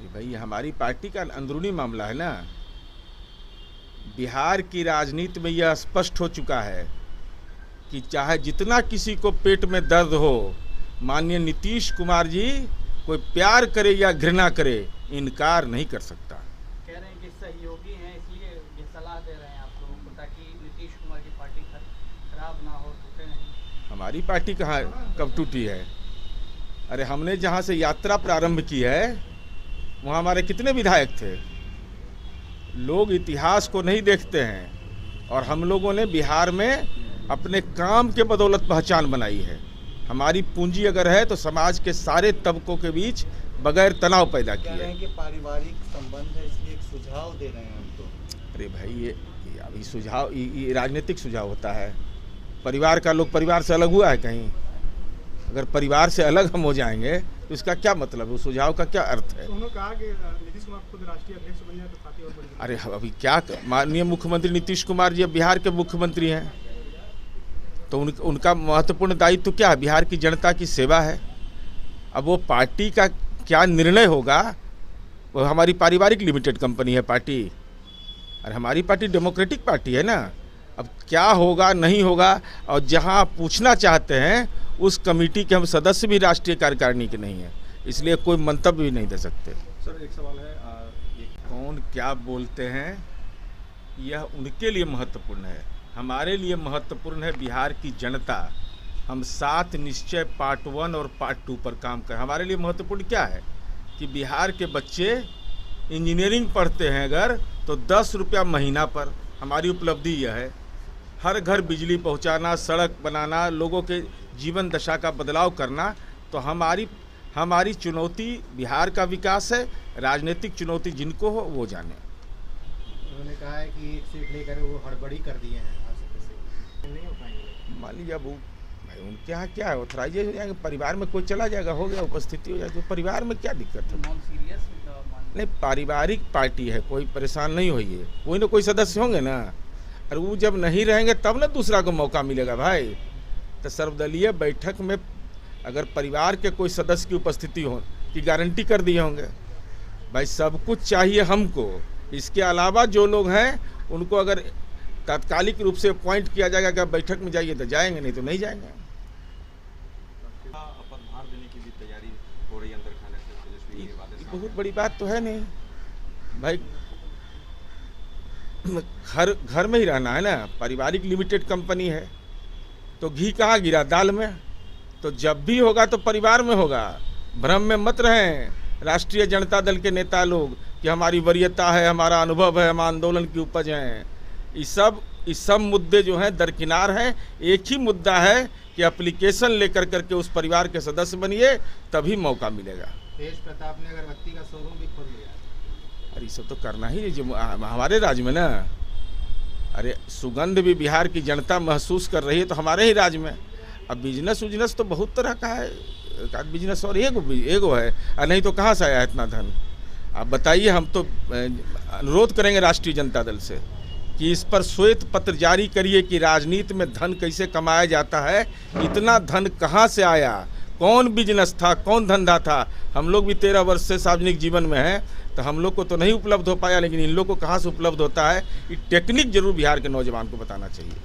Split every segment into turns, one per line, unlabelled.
भाई ये हमारी पार्टी का अंदरूनी मामला है ना। बिहार की राजनीति में यह स्पष्ट हो चुका है कि चाहे जितना किसी को पेट में दर्द हो, माननीय नीतीश कुमार जी कोई प्यार करे या घृणा करे, इनकार नहीं कर सकता।
कह रहे हैं कि सहयोगी हैं, इसलिए ये सलाह दे रहे हैं आप लोगों को, ताकि नीतीश कुमार की पार्टी खराब ना हो, टूटे नहीं।
हमारी पार्टी कहाँ कब टूटी है? अरे हमने जहाँ से यात्रा प्रारंभ की है वहाँ हमारे कितने विधायक थे। लोग इतिहास को नहीं देखते हैं और हम लोगों ने बिहार में अपने काम के बदौलत पहचान बनाई है। हमारी पूंजी अगर है तो समाज के सारे तबकों के बीच बगैर तनाव पैदा किए।
कह रहे हैं कि पारिवारिक संबंध है, इसलिए एक सुझाव दे रहे हैं हम तो।
अरे भाई ये अभी सुझाव, ये राजनीतिक सुझाव होता है। परिवार का लोग परिवार से अलग हुआ है कहीं? अगर परिवार से अलग हम हो जाएंगे तो इसका क्या मतलब है? उस सुझाव का क्या अर्थ है?
उन्होंने कहा कि नीतीश कुमार खुद राष्ट्रीय अध्यक्ष बन जाए तो काफी और बड़ी।
अरे अभी क्या, माननीय मुख्यमंत्री नीतीश कुमार जी अब बिहार के मुख्यमंत्री हैं तो उनका महत्वपूर्ण दायित्व क्या है? बिहार की जनता की सेवा है। अब वो पार्टी का क्या निर्णय होगा, वो हमारी पारिवारिक लिमिटेड कंपनी है पार्टी, और हमारी पार्टी डेमोक्रेटिक पार्टी है ना। अब क्या होगा नहीं होगा, और जहां आप पूछना चाहते हैं उस कमेटी के हम सदस्य भी राष्ट्रीय कार्यकारिणी के नहीं हैं, इसलिए कोई मंतव्य भी नहीं दे सकते।
सर एक सवाल है,
ये कौन क्या बोलते हैं यह उनके लिए महत्वपूर्ण है, हमारे लिए महत्वपूर्ण है बिहार की जनता। हम 7 निश्चय पार्ट 1 और पार्ट 2 पर काम कर। हमारे लिए महत्वपूर्ण क्या है कि बिहार के बच्चे इंजीनियरिंग पढ़ते हैं अगर तो 10 रुपया महीना पर, हमारी उपलब्धि यह है। हर घर बिजली पहुंचाना, सड़क बनाना, लोगों के जीवन दशा का बदलाव करना, तो हमारी चुनौती बिहार का विकास है। राजनीतिक चुनौती जिनको हो वो जाने।
उन्होंने कहा है कि एक सीट लेकर वो हड़बड़ी कर दिए हैं, आप सबसे नहीं हो पाएंगे।
मान लीजिए अब भाई उनके यहाँ क्या है, ऑथराइज हो जाएंगे, परिवार में कोई चला जाएगा, हो गया, उपस्थिति हो जाएगी, तो परिवार में क्या दिक्कत है?
नॉन सीरियस
नहीं, पारिवारिक पार्टी है, कोई परेशान नहीं होइए, कोई ना कोई सदस्य होंगे ना। और वो जब नहीं रहेंगे तब ना दूसरा को मौका मिलेगा भाई। तो सर्वदलीय बैठक में अगर परिवार के कोई सदस्य की उपस्थिति हो की गारंटी कर दिए होंगे। भाई सब कुछ चाहिए हमको, इसके अलावा जो लोग हैं उनको अगर तात्कालिक रूप से अपॉइंट किया जाएगा कि आप बैठक में जाइए तो जाएंगे, नहीं तो नहीं जाएंगे।
पदभार देने की भी तैयारी हो रही है अंदर खाने से, तेजस्वी ये बातें
बहुत बड़ी बात तो है नहीं भाई, घर में ही रहना है ना। पारिवारिक लिमिटेड कंपनी है तो घी कहाँ गिरा, दाल में। तो जब भी होगा तो परिवार में होगा। भ्रम में मत रहें राष्ट्रीय जनता दल के नेता लोग कि हमारी वरीयता है, हमारा अनुभव है, हम आंदोलन की उपज हैं। ये सब मुद्दे जो हैं दरकिनार हैं। एक ही मुद्दा है कि एप्लीकेशन लेकर करके उस परिवार के सदस्य बनिए, तभी मौका मिलेगा।
तेज प्रताप ने अगरबत्ती का शोरूम भी खोल लिया।
अरे ये सब तो करना ही जो हमारे राज्य में ना। अरे सुगंध भी बिहार की जनता महसूस कर रही है तो हमारे ही राज्य में। अब बिजनेस तो बहुत तरह का है, बिजनेस और एगो है, और नहीं तो कहाँ से आया इतना धन? आप बताइए। हम तो अनुरोध करेंगे राष्ट्रीय जनता दल से कि इस पर श्वेत पत्र जारी करिए कि राजनीति में धन कैसे कमाया जाता है, इतना धन कहाँ से आया, कौन बिजनेस था, कौन धंधा था। हम लोग भी 13 वर्ष से सार्वजनिक जीवन में हैं तो हम लोग को तो नहीं उपलब्ध हो पाया, लेकिन इन लोग को कहाँ से उपलब्ध होता है, ये टेक्निक जरूर बिहार के नौजवान को बताना चाहिए।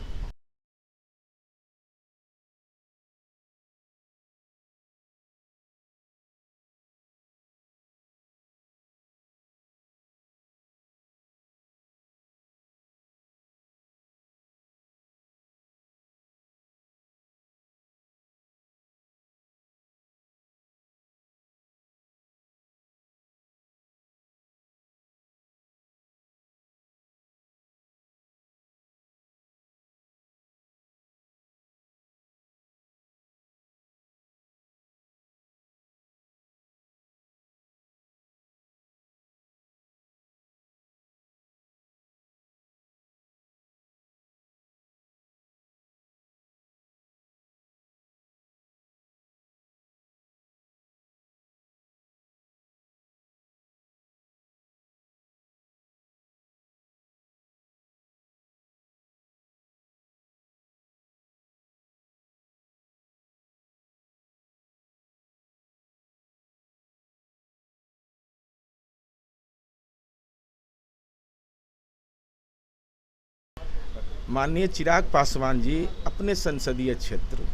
माननीय चिराग पासवान जी अपने संसदीय क्षेत्र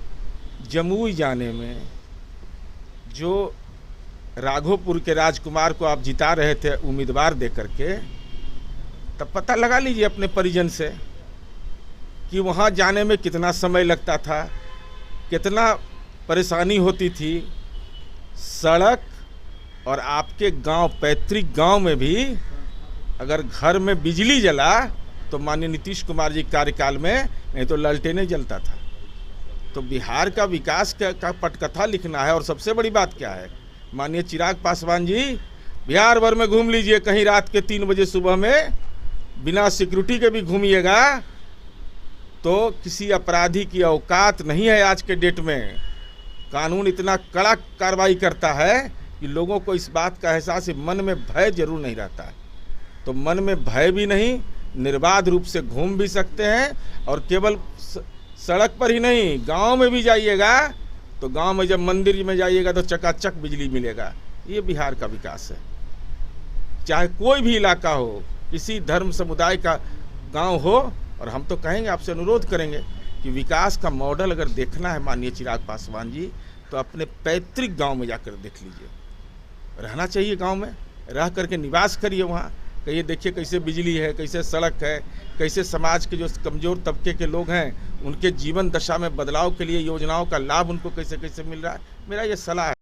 जमुई जाने में जो राघोपुर के राजकुमार को आप जिता रहे थे उम्मीदवार दे करके, तब पता लगा लीजिए अपने परिजन से कि वहाँ जाने में कितना समय लगता था, कितना परेशानी होती थी। सड़क और आपके गांव, पैतृक गांव में भी अगर घर में बिजली जला तो माननीय नीतीश कुमार जी कार्यकाल में, नहीं तो लालटेने जलता था। तो बिहार का विकास का पटकथा लिखना है। और सबसे बड़ी बात क्या है, माननीय चिराग पासवान जी बिहार भर में घूम लीजिए, कहीं रात के 3 बजे सुबह में बिना सिक्योरिटी के भी घूमिएगा तो किसी अपराधी की औकात नहीं है। आज के डेट में कानून इतना कड़ा कार्रवाई करता है कि लोगों को इस बात का एहसास है, मन में भय जरूर नहीं रहता है। तो मन में भय भी नहीं, निर्बाध रूप से घूम भी सकते हैं। और केवल सड़क पर ही नहीं, गांव में भी जाइएगा तो गांव में जब मंदिर में जाइएगा तो चकाचक बिजली मिलेगा। ये बिहार का विकास है। चाहे कोई भी इलाका हो, किसी धर्म समुदाय का गांव हो, और हम तो कहेंगे, आपसे अनुरोध करेंगे कि विकास का मॉडल अगर देखना है माननीय चिराग पासवान जी, तो अपने पैतृक गांव में जाकर देख लीजिए। रहना चाहिए गांव में, रह करके निवास करिए वहाँ, कहिए देखिए कैसे बिजली है, कैसे सड़क है, कैसे समाज के जो कमज़ोर तबके के लोग हैं उनके जीवन दशा में बदलाव के लिए योजनाओं का लाभ उनको कैसे कैसे मिल रहा है। मेरा ये सलाह है।